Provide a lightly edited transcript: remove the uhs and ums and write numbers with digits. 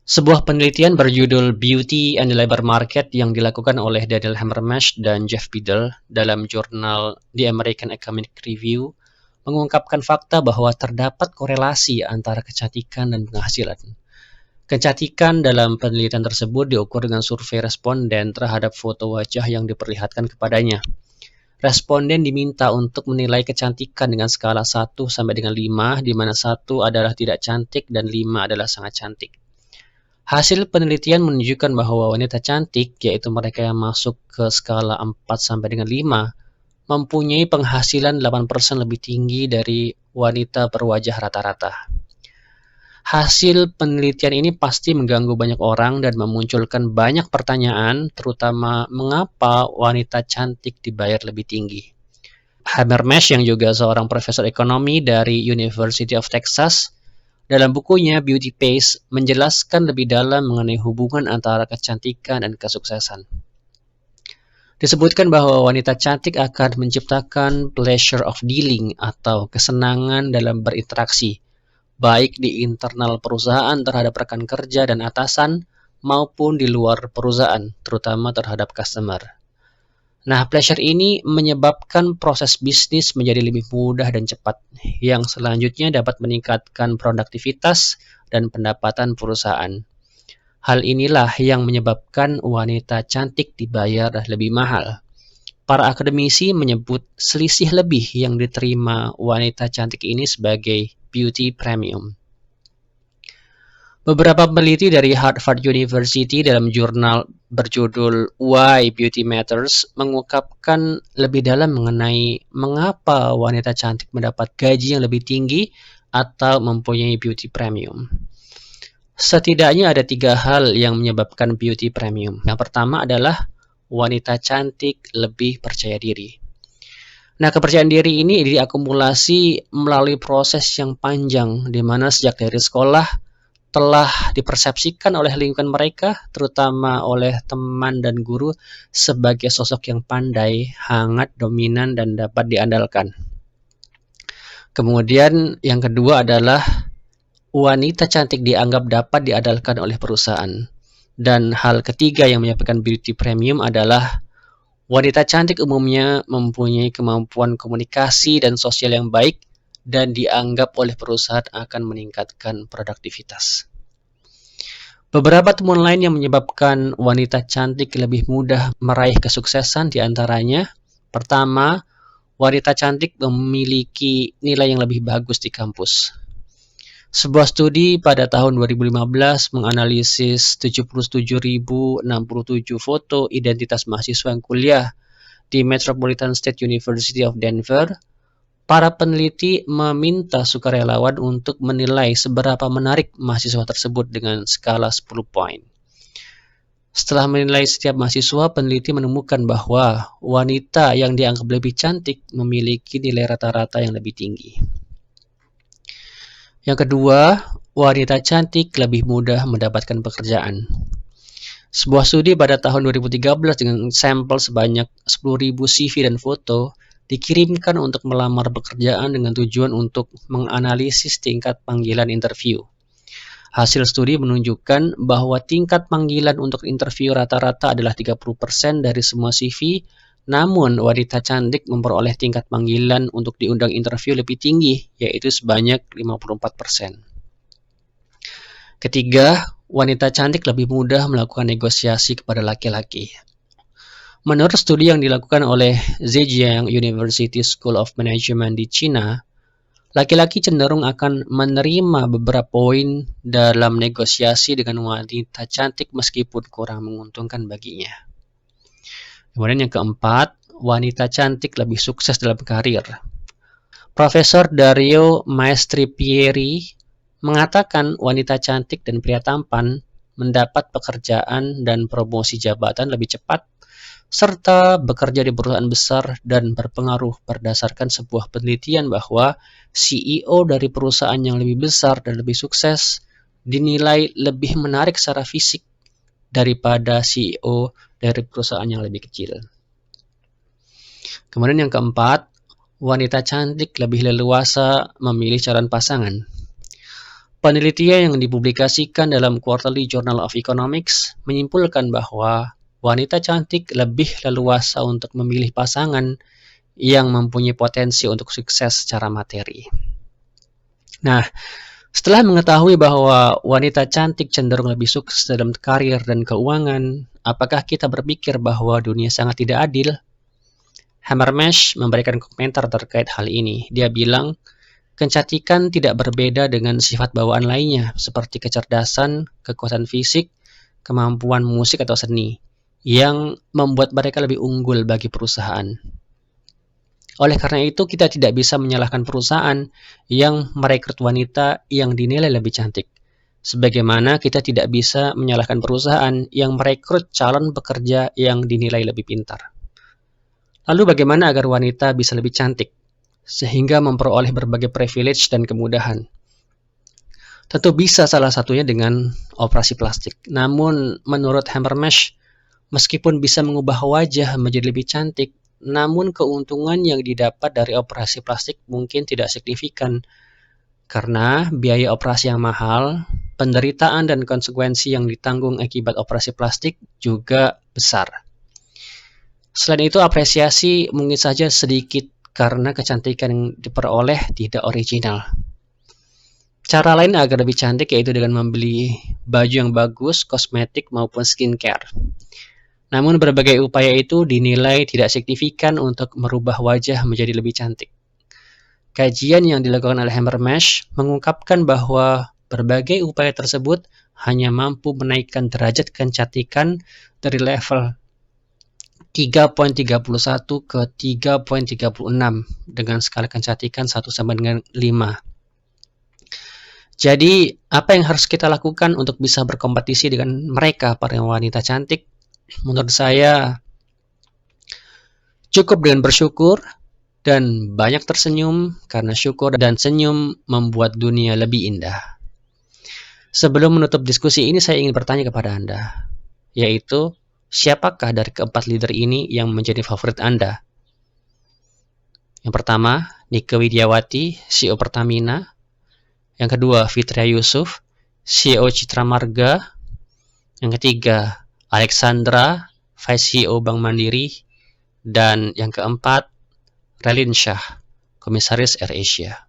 Sebuah penelitian berjudul Beauty and the Labor Market yang dilakukan oleh Daniel Hamermesh dan Jeff Biddle dalam jurnal The American Economic Review mengungkapkan fakta bahwa terdapat korelasi antara kecantikan dan penghasilan. Kecantikan dalam penelitian tersebut diukur dengan survei responden terhadap foto wajah yang diperlihatkan kepadanya. Responden diminta untuk menilai kecantikan dengan skala 1 sampai dengan 5, di mana 1 adalah tidak cantik dan 5 adalah sangat cantik. Hasil penelitian menunjukkan bahwa wanita cantik, yaitu mereka yang masuk ke skala 4 sampai dengan 5, mempunyai penghasilan 8% lebih tinggi dari wanita berwajah rata-rata. Hasil penelitian ini pasti mengganggu banyak orang dan memunculkan banyak pertanyaan, terutama mengapa wanita cantik dibayar lebih tinggi. Hamermesh yang juga seorang profesor ekonomi dari University of Texas, dalam bukunya Beauty Pays menjelaskan lebih dalam mengenai hubungan antara kecantikan dan kesuksesan. Disebutkan bahwa wanita cantik akan menciptakan pleasure of dealing atau kesenangan dalam berinteraksi, baik di internal perusahaan terhadap rekan kerja dan atasan maupun di luar perusahaan, terutama terhadap customer. Nah, pleasure ini menyebabkan proses bisnis menjadi lebih mudah dan cepat, yang selanjutnya dapat meningkatkan produktivitas dan pendapatan perusahaan. Hal inilah yang menyebabkan wanita cantik dibayar lebih mahal. Para akademisi menyebut selisih lebih yang diterima wanita cantik ini sebagai beauty premium. Beberapa peneliti dari Harvard University dalam jurnal berjudul Why Beauty Matters mengungkapkan lebih dalam mengenai mengapa wanita cantik mendapat gaji yang lebih tinggi atau mempunyai beauty premium. Setidaknya ada 3 hal yang menyebabkan beauty premium. Yang pertama adalah wanita cantik lebih percaya diri. Nah, kepercayaan diri ini diakumulasi melalui proses yang panjang, di mana sejak dari sekolah telah dipersepsikan oleh lingkungan mereka, terutama oleh teman dan guru, sebagai sosok yang pandai, hangat, dominan, dan dapat diandalkan. Kemudian yang kedua adalah wanita cantik dianggap dapat diandalkan oleh perusahaan. Dan hal ketiga yang menyebabkan beauty premium adalah wanita cantik umumnya mempunyai kemampuan komunikasi dan sosial yang baik dan dianggap oleh perusahaan akan meningkatkan produktivitas. Beberapa temuan lain yang menyebabkan wanita cantik lebih mudah meraih kesuksesan diantaranya, pertama, wanita cantik memiliki nilai yang lebih bagus di kampus. Sebuah studi pada tahun 2015 menganalisis 77.067 foto identitas mahasiswa yang kuliah di Metropolitan State University of Denver. Para peneliti meminta sukarelawan untuk menilai seberapa menarik mahasiswa tersebut dengan skala 10 poin. Setelah menilai setiap mahasiswa, peneliti menemukan bahwa wanita yang dianggap lebih cantik memiliki nilai rata-rata yang lebih tinggi. Yang kedua, wanita cantik lebih mudah mendapatkan pekerjaan. Sebuah studi pada tahun 2013 dengan sampel sebanyak 10.000 CV dan foto dikirimkan untuk melamar pekerjaan dengan tujuan untuk menganalisis tingkat panggilan interview. Hasil studi menunjukkan bahwa tingkat panggilan untuk interview rata-rata adalah 30% dari semua CV, namun wanita cantik memperoleh tingkat panggilan untuk diundang interview lebih tinggi, yaitu sebanyak 54%. Ketiga, wanita cantik lebih mudah melakukan negosiasi kepada laki-laki. Menurut studi yang dilakukan oleh Zhejiang University School of Management di China, laki-laki cenderung akan menerima beberapa poin dalam negosiasi dengan wanita cantik meskipun kurang menguntungkan baginya. Kemudian yang keempat, wanita cantik lebih sukses dalam karir. Profesor Dario Maestripieri mengatakan wanita cantik dan pria tampan mendapat pekerjaan dan promosi jabatan lebih cepat, serta bekerja di perusahaan besar dan berpengaruh berdasarkan sebuah penelitian bahwa CEO dari perusahaan yang lebih besar dan lebih sukses dinilai lebih menarik secara fisik daripada CEO dari perusahaan yang lebih kecil. Kemudian yang keempat, wanita cantik lebih leluasa memilih calon pasangan. Penelitian yang dipublikasikan dalam Quarterly Journal of Economics menyimpulkan bahwa wanita cantik lebih leluasa untuk memilih pasangan yang mempunyai potensi untuk sukses secara materi. Nah, setelah mengetahui bahwa wanita cantik cenderung lebih sukses dalam karir dan keuangan, apakah kita berpikir bahwa dunia sangat tidak adil? Hamermesh memberikan komentar terkait hal ini. Dia bilang, kecantikan tidak berbeda dengan sifat bawaan lainnya, seperti kecerdasan, kekuatan fisik, kemampuan musik atau seni, yang membuat mereka lebih unggul bagi perusahaan. Oleh karena itu, kita tidak bisa menyalahkan perusahaan yang merekrut wanita yang dinilai lebih cantik. Sebagaimana kita tidak bisa menyalahkan perusahaan yang merekrut calon pekerja yang dinilai lebih pintar. Lalu bagaimana agar wanita bisa lebih cantik, sehingga memperoleh berbagai privilege dan kemudahan? Tentu bisa salah satunya dengan operasi plastik. Namun, menurut Hamermesh, meskipun bisa mengubah wajah menjadi lebih cantik, namun keuntungan yang didapat dari operasi plastik mungkin tidak signifikan, karena biaya operasi yang mahal, penderitaan dan konsekuensi yang ditanggung akibat operasi plastik juga besar. Selain itu, apresiasi mungkin saja sedikit karena kecantikan yang diperoleh tidak original. Cara lain agar lebih cantik yaitu dengan membeli baju yang bagus, kosmetik maupun skincare. Namun berbagai upaya itu dinilai tidak signifikan untuk merubah wajah menjadi lebih cantik. Kajian yang dilakukan oleh Hamermesh mengungkapkan bahwa berbagai upaya tersebut hanya mampu menaikkan derajat kecantikan dari level 3.31 ke 3.36 dengan skala kecantikan 1 sampai dengan 5. Jadi, apa yang harus kita lakukan untuk bisa berkompetisi dengan mereka, para wanita cantik? Menurut saya, cukup dengan bersyukur dan banyak tersenyum, karena syukur dan senyum membuat dunia lebih indah. Sebelum menutup diskusi ini, saya ingin bertanya kepada Anda, yaitu, siapakah dari keempat leader ini yang menjadi favorit Anda? Yang pertama, Nike Widiawati, CEO Pertamina. Yang kedua, Fitria Yusuf, CEO Citra Marga. Yang ketiga, Alexandra, Vice CEO Bank Mandiri. Dan yang keempat, Relin Shah, Komisaris AirAsia.